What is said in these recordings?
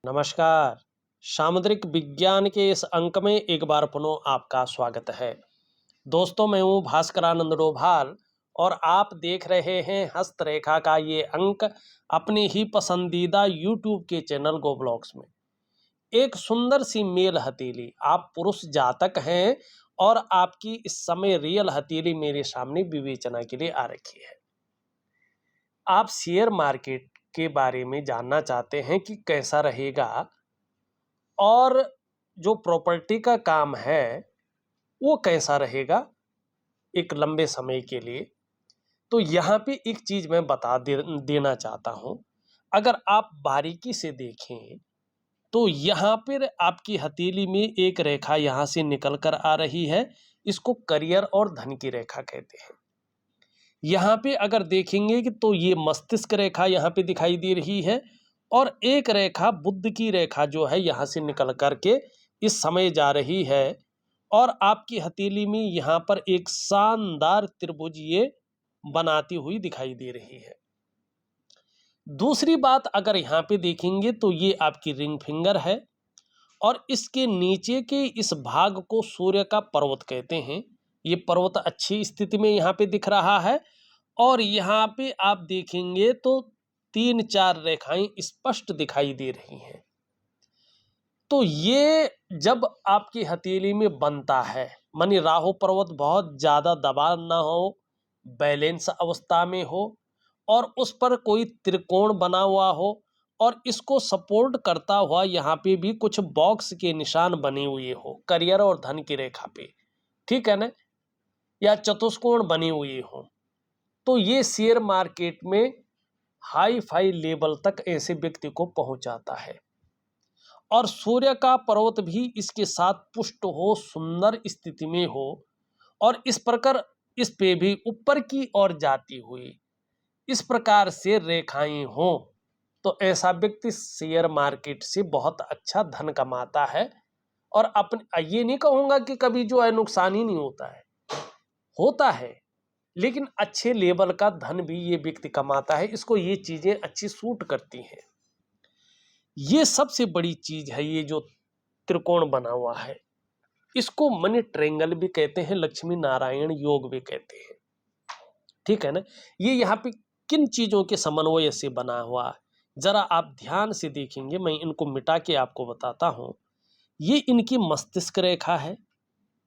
नमस्कार। सामुद्रिक विज्ञान के इस अंक में एक बार पुनः आपका स्वागत है। दोस्तों, मैं हूँ भास्करानंद डोभाल और आप देख रहे हैं हस्तरेखा का ये अंक अपने ही पसंदीदा यूट्यूब के चैनल गो ब्लॉग्स में। एक सुंदर सी मेल हथेली, आप पुरुष जातक हैं और आपकी इस समय रियल हथेली मेरे सामने विवेचना के लिए आ रखी है। आप शेयर मार्केट के बारे में जानना चाहते हैं कि कैसा रहेगा और जो प्रॉपर्टी का काम है वो कैसा रहेगा एक लंबे समय के लिए। तो यहाँ पे एक चीज़ मैं देना चाहता हूँ। अगर आप बारीकी से देखें तो यहाँ पर आपकी हथेली में एक रेखा यहाँ से निकल कर आ रही है। इसको करियर और धन की रेखा कहते हैं। यहाँ पे अगर देखेंगे कि तो ये मस्तिष्क रेखा यहाँ पे दिखाई दे रही है और एक रेखा बुध की रेखा जो है यहाँ से निकल कर के इस समय जा रही है और आपकी हथेली में यहाँ पर एक शानदार त्रिभुज ये बनाती हुई दिखाई दे रही है। दूसरी बात अगर यहाँ पे देखेंगे तो ये आपकी रिंग फिंगर है और इसके नीचे के इस भाग को सूर्य का पर्वत कहते हैं। ये पर्वत अच्छी स्थिति में यहाँ पे दिख रहा है और यहाँ पे आप देखेंगे तो 3-4 रेखाएं स्पष्ट दिखाई दे रही हैं। तो ये जब आपकी हथेली में बनता है, मानी राहु पर्वत बहुत ज़्यादा दबाव ना हो, बैलेंस अवस्था में हो और उस पर कोई त्रिकोण बना हुआ हो और इसको सपोर्ट करता हुआ यहाँ पे भी कुछ बॉक्स के निशान बने हुए हो करियर और धन की रेखा पे, ठीक है ना, या चतुष्कोण बने हुए हो, तो ये शेयर मार्केट में हाई फाई लेवल तक ऐसे व्यक्ति को पहुंचाता है। और सूर्य का पर्वत भी इसके साथ पुष्ट हो, सुंदर स्थिति में हो और इस प्रकार इस पे भी ऊपर की ओर जाती हुई इस प्रकार से रेखाएं हो तो ऐसा व्यक्ति शेयर मार्केट से बहुत अच्छा धन कमाता है। और अपने ये नहीं कहूँगा कि कभी जो है नुकसान ही नहीं होता है, लेकिन अच्छे लेवल का धन भी ये व्यक्ति कमाता है। इसको ये चीजें अच्छी सूट करती हैं। ये सबसे बड़ी चीज है, ये जो त्रिकोण बना हुआ है इसको मनी ट्रायंगल भी कहते हैं, लक्ष्मी नारायण योग भी कहते हैं, ठीक है ना। ये यहाँ पे किन चीजों के समन्वय से बना हुआ है, जरा आप ध्यान से देखेंगे। मैं इनको मिटा के आपको बताता हूं। ये इनकी मस्तिष्क रेखा है,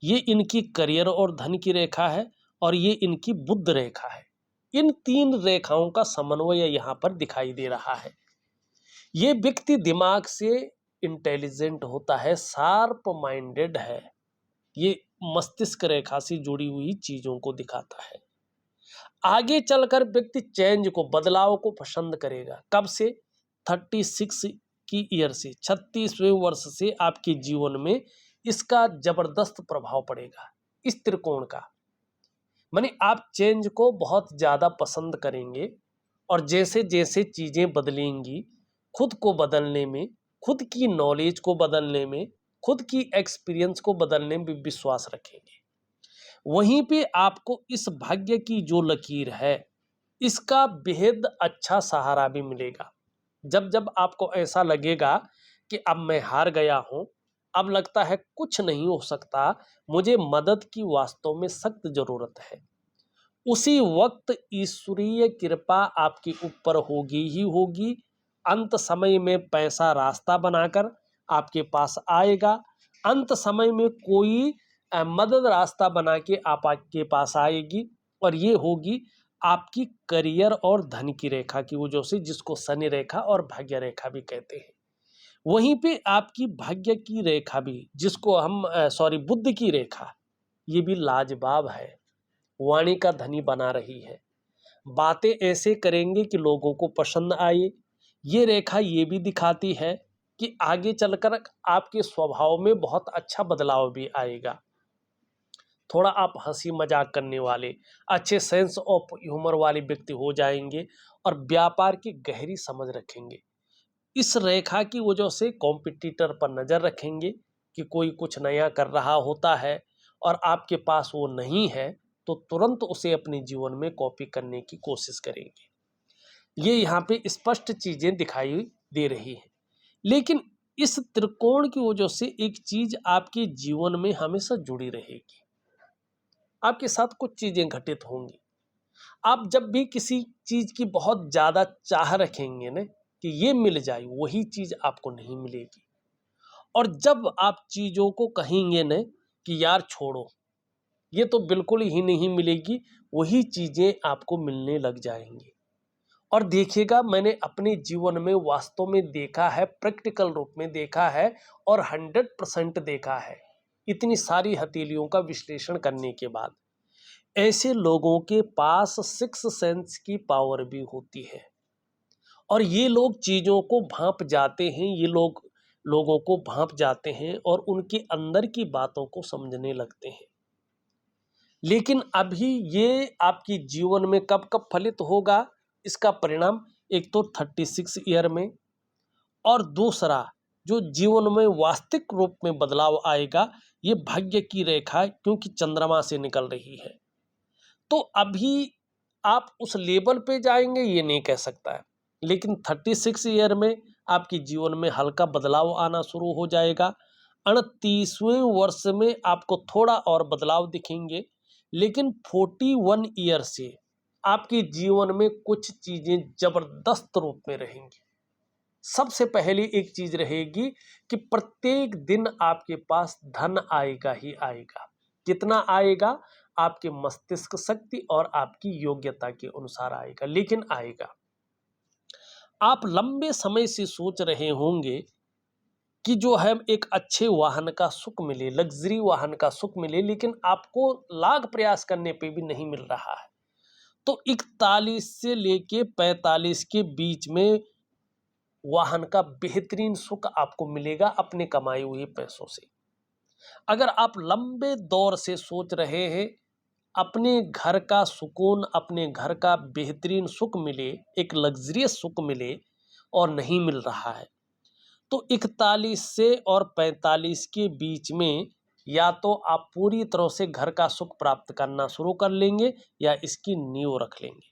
ये इनकी करियर और धन की रेखा है और ये इनकी बुध रेखा है। इन 3 रेखाओं का समन्वय यहाँ पर दिखाई दे रहा है। ये व्यक्ति दिमाग से इंटेलिजेंट होता है, शार्प माइंडेड है। ये मस्तिष्क रेखा से जुड़ी हुई चीजों को दिखाता है। आगे चलकर व्यक्ति चेंज को, बदलाव को पसंद करेगा। कब से? 36 की ईयर से, 36वें वर्ष से आपके जीवन में इसका जबरदस्त प्रभाव पड़ेगा, इस त्रिकोण का। माने आप चेंज को बहुत ज़्यादा पसंद करेंगे और जैसे जैसे चीज़ें बदलेंगी, खुद को बदलने में, खुद की नॉलेज को बदलने में, खुद की एक्सपीरियंस को बदलने में विश्वास रखेंगे। वहीं पे आपको इस भाग्य की जो लकीर है इसका बेहद अच्छा सहारा भी मिलेगा। जब जब आपको ऐसा लगेगा कि अब मैं हार गया हूँ, अब लगता है कुछ नहीं हो सकता, मुझे मदद की वास्तव में सख्त ज़रूरत है, उसी वक्त ईश्वरीय कृपा आपके ऊपर होगी ही होगी। अंत समय में पैसा रास्ता बनाकर आपके पास आएगा। अंत समय में कोई मदद रास्ता बना के आपके पास आएगी और ये होगी आपकी करियर और धन की रेखा की वजह से, जिसको शनि रेखा और भाग्य रेखा भी कहते हैं। वहीं पे आपकी भाग्य की रेखा भी, जिसको हम बुध की रेखा, ये भी लाजवाब है, वाणी का धनी बना रही है। बातें ऐसे करेंगे कि लोगों को पसंद आए। ये रेखा ये भी दिखाती है कि आगे चलकर आपके स्वभाव में बहुत अच्छा बदलाव भी आएगा। थोड़ा आप हंसी मजाक करने वाले, अच्छे सेंस ऑफ ह्यूमर वाले व्यक्ति हो जाएंगे और व्यापार की गहरी समझ रखेंगे। इस रेखा की वजह से कॉम्पिटिटर पर नज़र रखेंगे कि कोई कुछ नया कर रहा होता है और आपके पास वो नहीं है तो तुरंत उसे अपने जीवन में कॉपी करने की कोशिश करेंगे। ये यहाँ पे स्पष्ट चीज़ें दिखाई दे रही हैं। लेकिन इस त्रिकोण की वजह से एक चीज आपके जीवन में हमेशा जुड़ी रहेगी। आपके साथ कुछ चीजें घटित होंगी। आप जब भी किसी चीज की बहुत ज्यादा चाह रखेंगे ना कि ये मिल जाए, वही चीज आपको नहीं मिलेगी। और जब आप चीजों को कहेंगे ना कि यार छोड़ो, ये तो बिल्कुल ही नहीं मिलेगी, वही चीजें आपको मिलने लग जाएंगी। और देखिएगा, मैंने अपने जीवन में वास्तव में देखा है, प्रैक्टिकल रूप में देखा है और 100% देखा है। इतनी सारी हथेलियों का विश्लेषण करने के बाद ऐसे लोगों के पास सिक्स सेंस की पावर भी होती है और ये लोग चीजों को भांप जाते हैं, ये लोग लोगों को भांप जाते हैं और उनके अंदर की बातों को समझने लगते हैं। लेकिन अभी ये आपकी जीवन में कब कब फलित होगा, इसका परिणाम एक तो 36 ईयर में, और दूसरा जो जीवन में वास्तविक रूप में बदलाव आएगा, ये भाग्य की रेखा क्योंकि चंद्रमा से निकल रही है। तो अभी आप उस लेवल पे जाएंगे ये नहीं कह सकता है, लेकिन 36 ईयर में आपके जीवन में हल्का बदलाव आना शुरू हो जाएगा। 38वें वर्ष में आपको थोड़ा और बदलाव दिखेंगे, लेकिन 41 ईयर से आपके जीवन में कुछ चीजें जबरदस्त रूप में रहेंगी। सबसे पहली एक चीज रहेगी कि प्रत्येक दिन आपके पास धन आएगा ही आएगा। कितना आएगा? आपके मस्तिष्क शक्ति और आपकी योग्यता के अनुसार आएगा, लेकिन आएगा। आप लंबे समय से सोच रहे होंगे कि जो है एक अच्छे वाहन का सुख मिले, लग्जरी वाहन का सुख मिले, लेकिन आपको लाख प्रयास करने पे भी नहीं मिल रहा है। तो 41 से लेके 45 के बीच में वाहन का बेहतरीन सुख आपको मिलेगा अपने कमाए हुए पैसों से। अगर आप लंबे दौर से सोच रहे हैं अपने घर का सुकून, अपने घर का बेहतरीन सुख मिले, एक लग्जरियस सुख मिले और नहीं मिल रहा है, तो 41 से और 45 के बीच में या तो आप पूरी तरह से घर का सुख प्राप्त करना शुरू कर लेंगे या इसकी नींव रख लेंगे।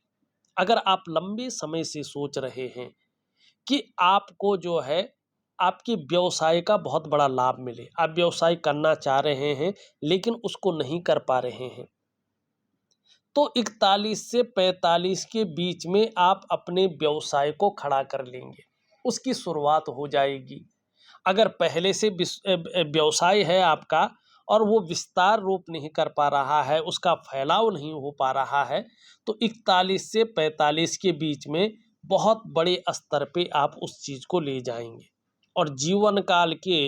अगर आप लंबे समय से सोच रहे हैं कि आपको जो है आपके व्यवसाय का बहुत बड़ा लाभ मिले, आप व्यवसाय करना चाह रहे हैं लेकिन उसको नहीं कर पा रहे हैं, तो 41 से 45 के बीच में आप अपने व्यवसाय को खड़ा कर लेंगे, उसकी शुरुआत हो जाएगी। अगर पहले से व्यवसाय है आपका और वो विस्तार रूप नहीं कर पा रहा है, उसका फैलाव नहीं हो पा रहा है, तो 41 से 45 के बीच में बहुत बड़े स्तर पे आप उस चीज़ को ले जाएंगे और जीवन काल के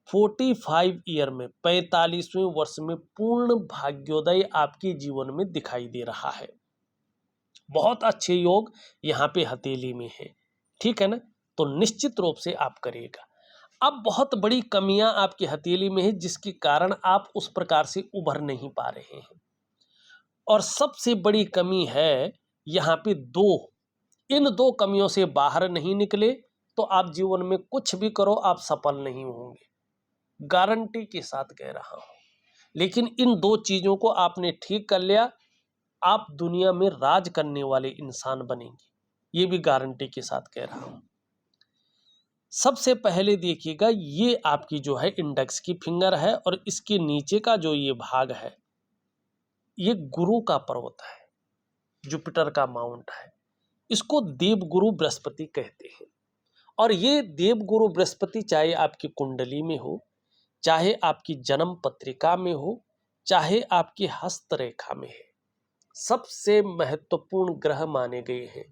45 ईयर में 45वें वर्ष में पूर्ण भाग्योदय आपके जीवन में दिखाई दे रहा है। बहुत अच्छे योग यहाँ पे हथेली में है, ठीक है ना? तो निश्चित रूप से आप करिएगा। अब बहुत बड़ी कमियां आपकी हथेली में है जिसके कारण आप उस प्रकार से उभर नहीं पा रहे हैं, और सबसे बड़ी कमी है यहाँ पे दो। इन दो कमियों से बाहर नहीं निकले तो आप जीवन में कुछ भी करो आप सफल नहीं होंगे, गारंटी के साथ कह रहा हूं। लेकिन इन दो चीजों को आपने ठीक कर लिया, आप दुनिया में राज करने वाले इंसान बनेंगे, ये भी गारंटी के साथ कह रहा हूं। सबसे पहले देखिएगा, ये आपकी जो है इंडेक्स की फिंगर है और इसके नीचे का जो ये भाग है ये गुरु का पर्वत है, जुपिटर का माउंट है। इसको देवगुरु बृहस्पति कहते हैं। और ये देवगुरु बृहस्पति चाहे आपकी कुंडली में हो, चाहे आपकी जन्म पत्रिका में हो, चाहे आपकी हस्तरेखा में है, सबसे महत्वपूर्ण ग्रह माने गए हैं,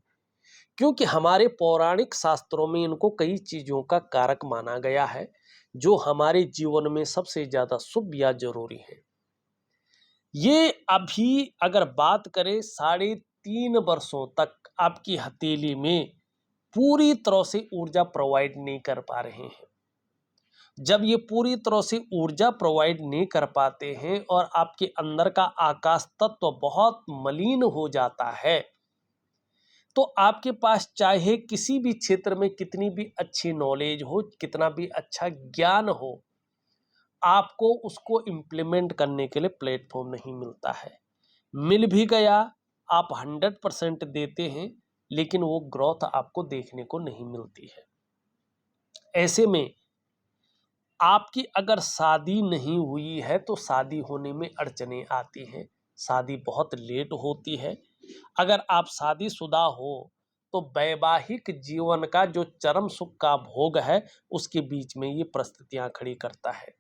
क्योंकि हमारे पौराणिक शास्त्रों में इनको कई चीजों का कारक माना गया है जो हमारे जीवन में सबसे ज्यादा शुभ या जरूरी है। ये अभी अगर बात करें 3.5 वर्षों तक आपकी हथेली में पूरी तरह से ऊर्जा प्रोवाइड नहीं कर पा रहे हैं। जब ये पूरी तरह से ऊर्जा प्रोवाइड नहीं कर पाते हैं और आपके अंदर का आकाश तत्व बहुत मलिन हो जाता है, तो आपके पास चाहे किसी भी क्षेत्र में कितनी भी अच्छी नॉलेज हो, कितना भी अच्छा ज्ञान हो, आपको उसको इम्प्लीमेंट करने के लिए प्लेटफॉर्म नहीं मिलता है। मिल भी गया, आप 100% देते हैं, लेकिन वो ग्रोथ आपको देखने को नहीं मिलती है। ऐसे में आपकी अगर शादी नहीं हुई है तो शादी होने में अड़चनें आती हैं, शादी बहुत लेट होती है। अगर आप शादीशुदा हो तो वैवाहिक जीवन का जो चरम सुख का भोग है उसके बीच में ये परिस्थितियां खड़ी करता है।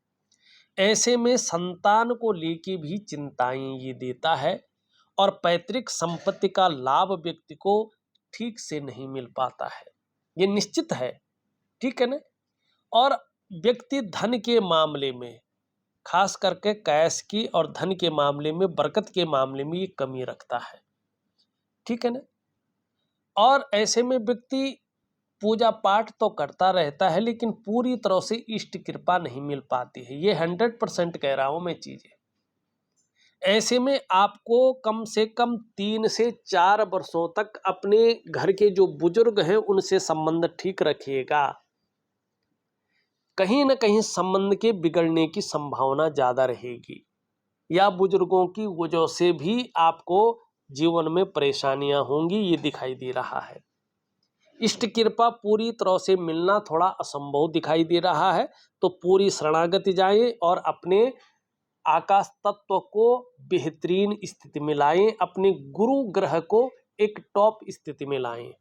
ऐसे में संतान को लेके भी चिंताएं ये देता है और पैतृक संपत्ति का लाभ व्यक्ति को ठीक से नहीं मिल पाता है, ये निश्चित है, ठीक है ना। और व्यक्ति धन के मामले में, खास करके कैश की और धन के मामले में, बरकत के मामले में ये कमी रखता है, ठीक है ना। और ऐसे में व्यक्ति पूजा पाठ तो करता रहता है लेकिन पूरी तरह से इष्ट कृपा नहीं मिल पाती है, ये 100% कह रहा हूं मैं चीजें। ऐसे में आपको कम से कम 3 से 4 वर्षों तक अपने घर के जो बुजुर्ग हैं उनसे संबंध ठीक रखिएगा। कहीं ना कहीं संबंध के बिगड़ने की संभावना ज्यादा रहेगी या बुजुर्गों की वजह से भी आपको जीवन में परेशानियां होंगी, ये दिखाई दे रहा है। इष्ट कृपा पूरी तरह से मिलना थोड़ा असंभव दिखाई दे रहा है, तो पूरी शरणागति जाएं और अपने आकाश तत्व को बेहतरीन स्थिति में लाएं, अपने गुरु ग्रह को एक टॉप स्थिति में लाएं।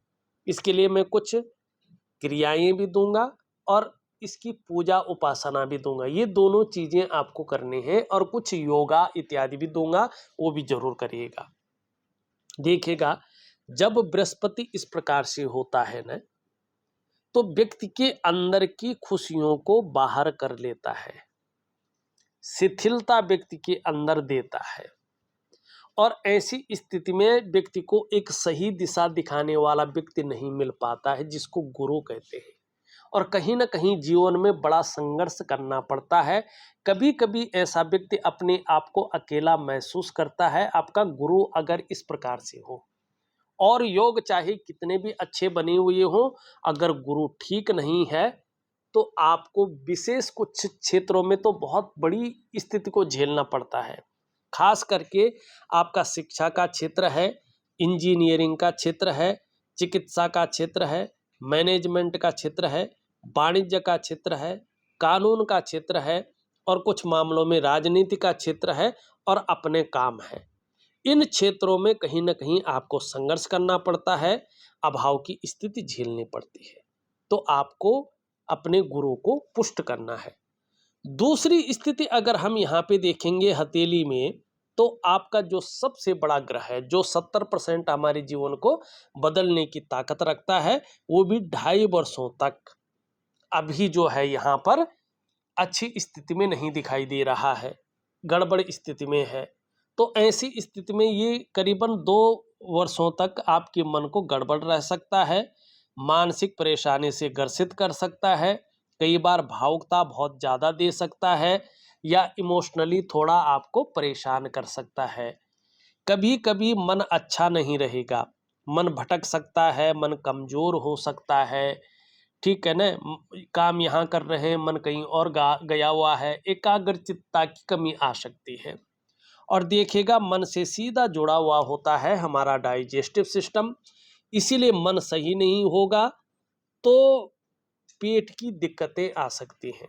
इसके लिए मैं कुछ क्रियाएं भी दूंगा और इसकी पूजा उपासना भी दूंगा, ये दोनों चीजें आपको करनी है, और कुछ योगा इत्यादि भी दूंगा, वो भी जरूर करिएगा। देखिएगा, जब बृहस्पति इस प्रकार से होता है ना, तो व्यक्ति के अंदर की खुशियों को बाहर कर लेता है, शिथिलता व्यक्ति के अंदर देता है, और ऐसी स्थिति में व्यक्ति को एक सही दिशा दिखाने वाला व्यक्ति नहीं मिल पाता है, जिसको गुरु कहते हैं। और कहीं ना कहीं जीवन में बड़ा संघर्ष करना पड़ता है। कभी कभी ऐसा व्यक्ति अपने आप को अकेला महसूस करता है। आपका गुरु अगर इस प्रकार से हो, और योग चाहे कितने भी अच्छे बने हुए हों, अगर गुरु ठीक नहीं है तो आपको विशेष कुछ क्षेत्रों में तो बहुत बड़ी स्थिति को झेलना पड़ता है। खास करके आपका शिक्षा का क्षेत्र है, इंजीनियरिंग का क्षेत्र है, चिकित्सा का क्षेत्र है, मैनेजमेंट का क्षेत्र है, वाणिज्य का क्षेत्र है, कानून का क्षेत्र है, और कुछ मामलों में राजनीति का क्षेत्र है, और अपने काम है। इन क्षेत्रों में कहीं ना कहीं आपको संघर्ष करना पड़ता है, अभाव की स्थिति झेलनी पड़ती है। तो आपको अपने गुरु को पुष्ट करना है। दूसरी स्थिति अगर हम यहाँ पे देखेंगे हथेली में, तो आपका जो सबसे बड़ा ग्रह है, जो 70% हमारे जीवन को बदलने की ताकत रखता है, वो भी 2.5 वर्षों तक अभी जो है यहाँ पर अच्छी स्थिति में नहीं दिखाई दे रहा है, गड़बड़ स्थिति में है। तो ऐसी स्थिति में ये करीबन 2 वर्षों तक आपके मन को गड़बड़ रह सकता है, मानसिक परेशानी से ग्रसित कर सकता है, कई बार भावुकता बहुत ज़्यादा दे सकता है, या इमोशनली थोड़ा आपको परेशान कर सकता है। कभी कभी मन अच्छा नहीं रहेगा, मन भटक सकता है, मन कमज़ोर हो सकता है, ठीक है ना। काम यहाँ कर रहे हैं, मन कहीं और गया हुआ है, एकाग्रचित्ता की कमी आ सकती है। और देखिएगा, मन से सीधा जुड़ा हुआ होता है हमारा डाइजेस्टिव सिस्टम, इसीलिए मन सही नहीं होगा तो पेट की दिक्कतें आ सकती हैं।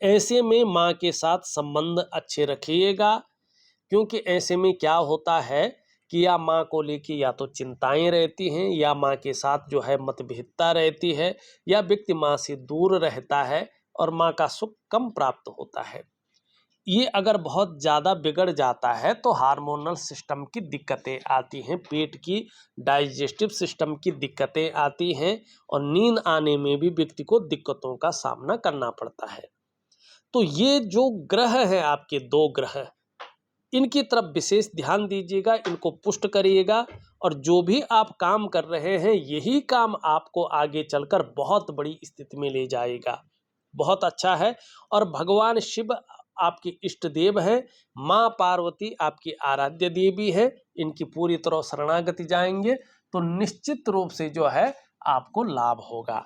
ऐसे में माँ के साथ संबंध अच्छे रखिएगा, क्योंकि ऐसे में क्या होता है कि या माँ को लेके या तो चिंताएं रहती हैं, या माँ के साथ जो है मतभेदता रहती है, या व्यक्ति माँ से दूर रहता है और माँ का सुख कम प्राप्त होता है। ये अगर बहुत ज़्यादा बिगड़ जाता है तो हार्मोनल सिस्टम की दिक्कतें आती हैं, पेट की डाइजेस्टिव सिस्टम की दिक्कतें आती हैं, और नींद आने में भी व्यक्ति को दिक्कतों का सामना करना पड़ता है। तो ये जो ग्रह हैं आपके 2 ग्रह, इनकी तरफ विशेष ध्यान दीजिएगा, इनको पुष्ट करिएगा, और जो भी आप काम कर रहे हैं यही काम आपको आगे चलकर बहुत बड़ी स्थिति में ले जाएगा। बहुत अच्छा है। और भगवान शिव आपके इष्ट देव हैं, माँ पार्वती आपकी आराध्य देवी है, इनकी पूरी तरह शरणागति जाएंगे तो निश्चित रूप से जो है आपको लाभ होगा।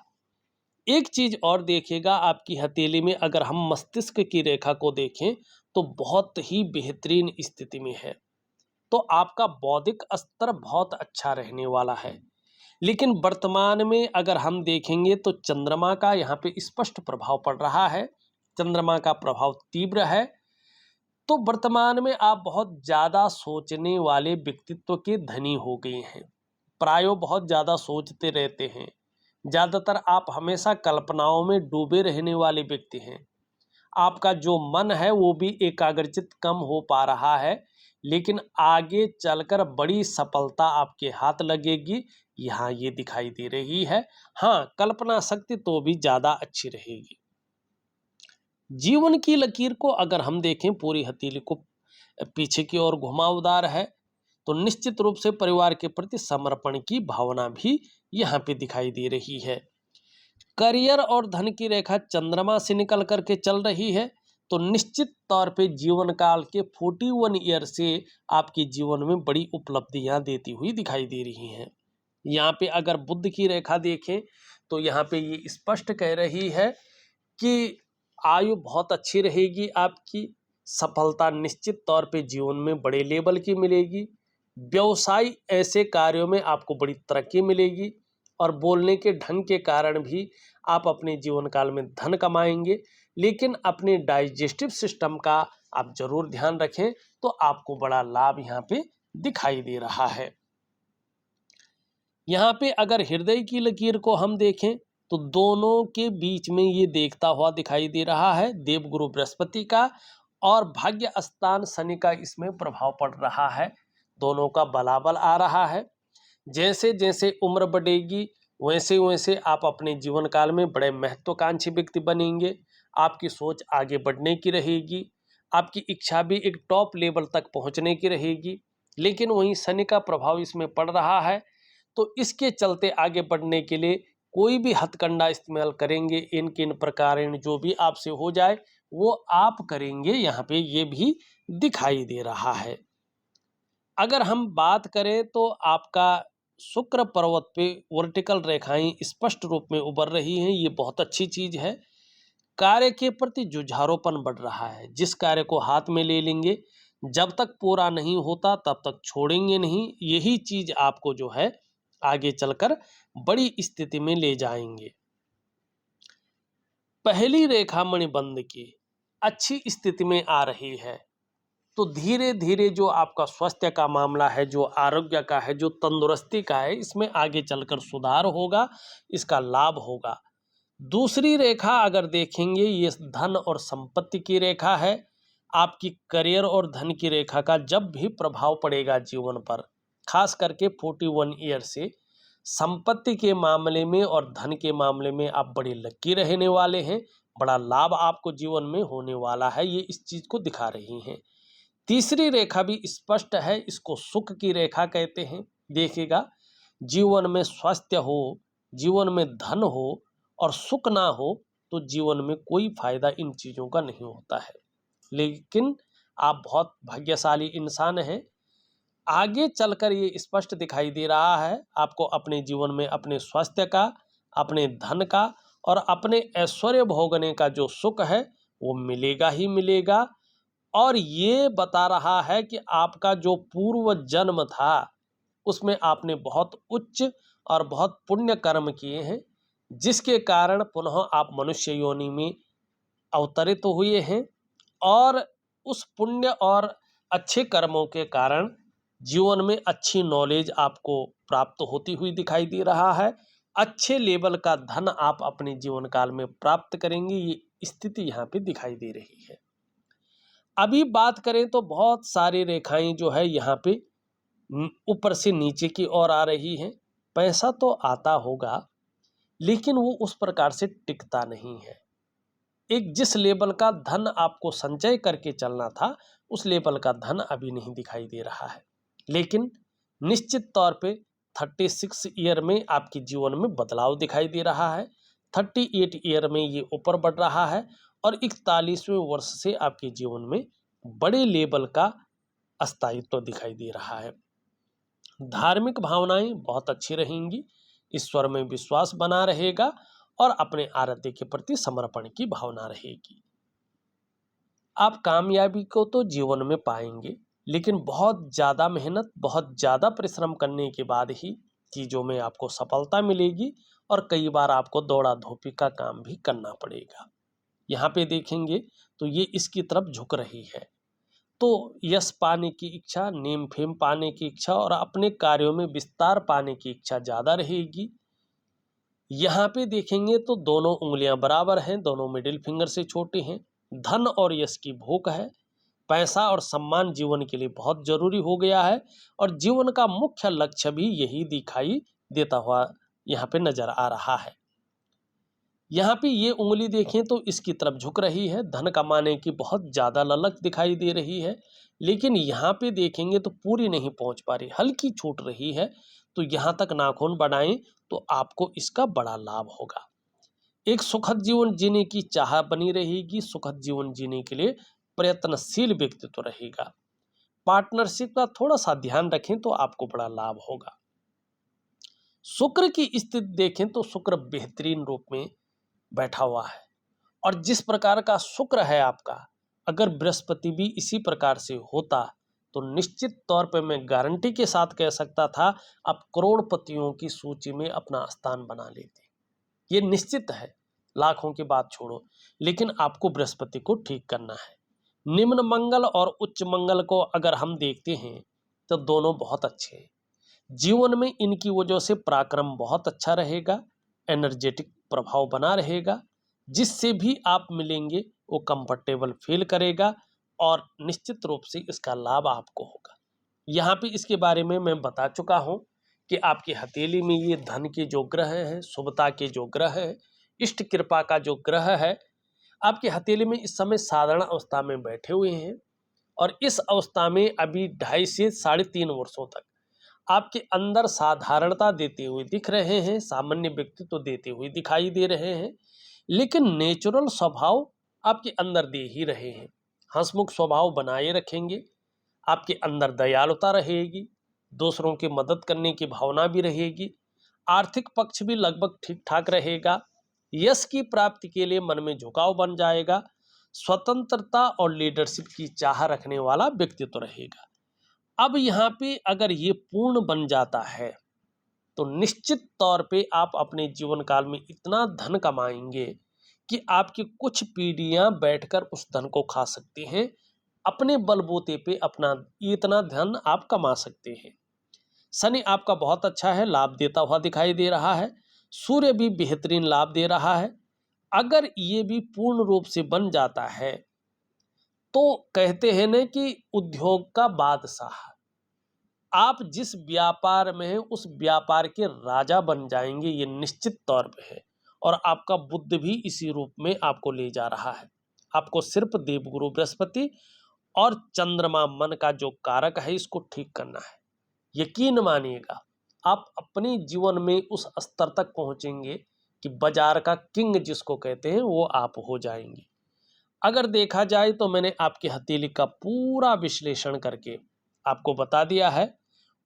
एक चीज और देखिएगा, आपकी हथेली में अगर हम मस्तिष्क की रेखा को देखें तो बहुत ही बेहतरीन स्थिति में है, तो आपका बौद्धिक स्तर बहुत अच्छा रहने वाला है। लेकिन वर्तमान में अगर हम देखेंगे तो चंद्रमा का यहाँ पे स्पष्ट प्रभाव पड़ रहा है, चंद्रमा का प्रभाव तीव्र है। तो वर्तमान में आप बहुत ज़्यादा सोचने वाले व्यक्तित्व के धनी हो गए हैं, प्रायों बहुत ज़्यादा सोचते रहते हैं, ज़्यादातर आप हमेशा कल्पनाओं में डूबे रहने वाले व्यक्ति हैं। आपका जो मन है वो भी एकाग्रचित कम हो पा रहा है, लेकिन आगे चलकर बड़ी सफलता आपके हाथ लगेगी, यहाँ ये दिखाई दे रही है। हाँ, कल्पना शक्ति तो भी ज़्यादा अच्छी रहेगी। जीवन की लकीर को अगर हम देखें, पूरी हथेली को पीछे की ओर घुमावदार है, तो निश्चित रूप से परिवार के प्रति समर्पण की भावना भी यहाँ पे दिखाई दे रही है। करियर और धन की रेखा चंद्रमा से निकल करके चल रही है, तो निश्चित तौर पे जीवन काल के 41 ईयर से आपके जीवन में बड़ी उपलब्धियां देती हुई दिखाई दे रही हैं। यहाँ पे अगर बुध की रेखा देखें तो यहाँ पे ये स्पष्ट कह रही है कि आयु बहुत अच्छी रहेगी आपकी, सफलता निश्चित तौर पे जीवन में बड़े लेवल की मिलेगी, व्यवसाय ऐसे कार्यों में आपको बड़ी तरक्की मिलेगी और बोलने के ढंग के कारण भी आप अपने जीवन काल में धन कमाएंगे। लेकिन अपने डाइजेस्टिव सिस्टम का आप जरूर ध्यान रखें, तो आपको बड़ा लाभ यहाँ पे दिखाई दे रहा है। यहाँ पे अगर हृदय की लकीर को हम देखें तो दोनों के बीच में ये देखता हुआ दिखाई दे रहा है, देवगुरु बृहस्पति का और भाग्य स्थान शनि का इसमें प्रभाव पड़ रहा है। दोनों का बलाबल आ रहा है। जैसे जैसे उम्र बढ़ेगी वैसे वैसे आप अपने जीवन काल में बड़े महत्वाकांक्षी व्यक्ति बनेंगे। आपकी सोच आगे बढ़ने की रहेगी, आपकी इच्छा भी एक टॉप लेवल तक पहुंचने की रहेगी। लेकिन वहीं शनि का प्रभाव इसमें पड़ रहा है, तो इसके चलते आगे बढ़ने के लिए कोई भी हथकंडा इस्तेमाल करेंगे, इन किन प्रकार जो भी आपसे हो जाए वो आप करेंगे, यहाँ पे ये भी दिखाई दे रहा है। अगर हम बात करें तो आपका शुक्र पर्वत पे वर्टिकल रेखाएं स्पष्ट रूप में उभर रही हैं, ये बहुत अच्छी चीज है। कार्य के प्रति जुझारूपन बढ़ रहा है, जिस कार्य को हाथ में ले लेंगे जब तक पूरा नहीं होता तब तक छोड़ेंगे नहीं, यही चीज आपको जो है आगे चलकर बड़ी स्थिति में ले जाएंगे। पहली रेखा मणिबंध की अच्छी स्थिति में आ रही है, तो धीरे धीरे जो आपका स्वास्थ्य का मामला है, जो आरोग्य का है, जो तंदुरुस्ती का है, इसमें आगे चलकर सुधार होगा, इसका लाभ होगा। दूसरी रेखा अगर देखेंगे, ये धन और संपत्ति की रेखा है। आपकी करियर और धन की रेखा का जब भी प्रभाव पड़ेगा जीवन पर, खास करके 41 ईयर से संपत्ति के मामले में और धन के मामले में आप बड़े लकी रहने वाले हैं, बड़ा लाभ आपको जीवन में होने वाला है, ये इस चीज को दिखा रही हैं। तीसरी रेखा भी स्पष्ट है, इसको सुख की रेखा कहते हैं। देखिएगा, जीवन में स्वास्थ्य हो, जीवन में धन हो और सुख ना हो तो जीवन में कोई फायदा इन चीजों का नहीं होता है। लेकिन आप बहुत भाग्यशाली इंसान हैं, आगे चलकर ये स्पष्ट दिखाई दे रहा है आपको अपने जीवन में अपने स्वास्थ्य का, अपने धन का और अपने ऐश्वर्य भोगने का जो सुख है वो मिलेगा ही मिलेगा। और ये बता रहा है कि आपका जो पूर्व जन्म था उसमें आपने बहुत उच्च और बहुत पुण्य कर्म किए हैं, जिसके कारण पुनः आप मनुष्य योनि में अवतरित हुए हैं और उस पुण्य और अच्छे कर्मों के कारण जीवन में अच्छी नॉलेज आपको प्राप्त होती हुई दिखाई दे रहा है। अच्छे लेवल का धन आप अपने जीवन काल में प्राप्त करेंगे, ये स्थिति यहाँ पे दिखाई दे रही है। अभी बात करें तो बहुत सारी रेखाएं जो है यहाँ पे ऊपर से नीचे की ओर आ रही हैं। पैसा तो आता होगा लेकिन वो उस प्रकार से टिकता नहीं है। एक जिस लेवल का धन आपको संचय करके चलना था उस लेवल का धन अभी नहीं दिखाई दे रहा है, लेकिन निश्चित तौर पे 36 ईयर में आपके जीवन में बदलाव दिखाई दे रहा है। 38 ईयर में ये ऊपर बढ़ रहा है और 41वें वर्ष से आपके जीवन में बड़े लेवल का स्थायित्व दिखाई दे रहा है। धार्मिक भावनाएं बहुत अच्छी रहेंगी, ईश्वर में विश्वास बना रहेगा और अपने आराध्य के प्रति समर्पण की भावना रहेगी। आप कामयाबी को तो जीवन में पाएंगे, लेकिन बहुत ज़्यादा मेहनत, बहुत ज़्यादा परिश्रम करने के बाद ही चीज़ों में आपको सफलता मिलेगी और कई बार आपको दौड़ा धोपी का काम भी करना पड़ेगा। यहाँ पे देखेंगे तो ये इसकी तरफ झुक रही है। तो यश पाने की इच्छा, नेम फेम पाने की इच्छा और अपने कार्यों में विस्तार पाने की इच्छा ज़्यादा रहेगी। यहाँ पे देखेंगे तो दोनों उंगलियां बराबर हैं, दोनों मिडिल फिंगर से छोटे हैं। धन और यश की भूख है। पैसा और सम्मान जीवन के लिए बहुत जरूरी हो गया है और जीवन का मुख्य लक्ष्य भी यही दिखाई देता हुआ यहाँ पे नजर आ रहा है। यहाँ पे ये उंगली देखें तो इसकी तरफ झुक रही है, धन कमाने की बहुत ज़्यादा ललक दिखाई दे रही है, लेकिन यहाँ पे देखेंगे तो पूरी नहीं पहुँच पा रही, हल्की छूट रही है। तो यहाँ तक नाखून बढ़ाएं तो आपको इसका बड़ा लाभ होगा। एक सुखद जीवन जीने की चाह बनी रहेगी, सुखद जीवन जीने के लिए प्रयत्नशील व्यक्तित्व रहेगा। पार्टनरशिप का थोड़ा सा ध्यान रखें तो आपको बड़ा लाभ होगा। शुक्र की स्थिति देखें तो शुक्र बेहतरीन रूप में बैठा हुआ है और जिस प्रकार का शुक्र है आपका, अगर बृहस्पति भी इसी प्रकार से होता तो निश्चित तौर पर मैं गारंटी के साथ कह सकता था आप करोड़पतियों की सूची में अपना स्थान बना लेते। ये निश्चित है, लाखों की बात छोड़ो, लेकिन आपको बृहस्पति को ठीक करना है। निम्न मंगल और उच्च मंगल को अगर हम देखते हैं तो दोनों बहुत अच्छे हैं। जीवन में इनकी वजह से पराक्रम बहुत अच्छा रहेगा, एनर्जेटिक प्रभाव बना रहेगा, जिससे भी आप मिलेंगे वो कंफर्टेबल फील करेगा और निश्चित रूप से इसका लाभ आपको होगा। यहाँ पे इसके बारे में मैं बता चुका हूँ कि आपकी हथेली में ये धन के जो ग्रह हैं, शुभता के जो ग्रह हैं, इष्ट कृपा का जो ग्रह है, आपकी हथेली में इस समय साधारण अवस्था में बैठे हुए हैं और इस अवस्था में अभी 2.5 से 3.5 वर्षों तक आपके अंदर साधारणता देते हुए दिख रहे हैं, सामान्य व्यक्तित्व देते हुए दिखाई दे रहे हैं, लेकिन नेचुरल स्वभाव आपके अंदर दे ही रहे हैं। हंसमुख स्वभाव बनाए रखेंगे, आपके अंदर दयालुता रहेगी, दूसरों की मदद करने की भावना भी रहेगी, आर्थिक पक्ष भी लगभग ठीक ठाक रहेगा, यश की प्राप्ति के लिए मन में झुकाव बन जाएगा, स्वतंत्रता और लीडरशिप की चाह रखने वाला व्यक्तित्व रहेगा। अब यहाँ पे अगर ये पूर्ण बन जाता है तो निश्चित तौर पे आप अपने जीवन काल में इतना धन कमाएंगे कि आपकी कुछ पीढ़ियां बैठकर उस धन को खा सकती हैं। अपने बलबूते पे अपना इतना धन आप कमा सकते हैं। शनि आपका बहुत अच्छा है, लाभ देता हुआ दिखाई दे रहा है। सूर्य भी बेहतरीन लाभ दे रहा है। अगर ये भी पूर्ण रूप से बन जाता है तो कहते हैं ना कि उद्योग का बादशाह, आप जिस व्यापार में हैं उस व्यापार के राजा बन जाएंगे, ये निश्चित तौर पे है। और आपका बुद्ध भी इसी रूप में आपको ले जा रहा है। आपको सिर्फ देवगुरु बृहस्पति और चंद्रमा मन का जो कारक है इसको ठीक करना है। यकीन मानिएगा आप अपने जीवन में उस स्तर तक पहुंचेंगे कि बाजार का किंग जिसको कहते हैं वो आप हो जाएंगे। अगर देखा जाए तो मैंने आपकी हथेली का पूरा विश्लेषण करके आपको बता दिया है।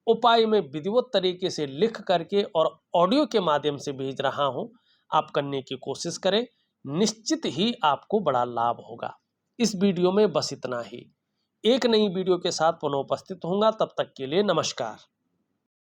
उपाय में विधिवत तरीके से लिख करके और ऑडियो के माध्यम से भेज रहा हूं, आप करने की कोशिश करें, निश्चित ही आपको बड़ा लाभ होगा। इस वीडियो में बस इतना ही। एक नई वीडियो के साथ पुनः उपस्थित होऊंगा, तब तक के लिए नमस्कार।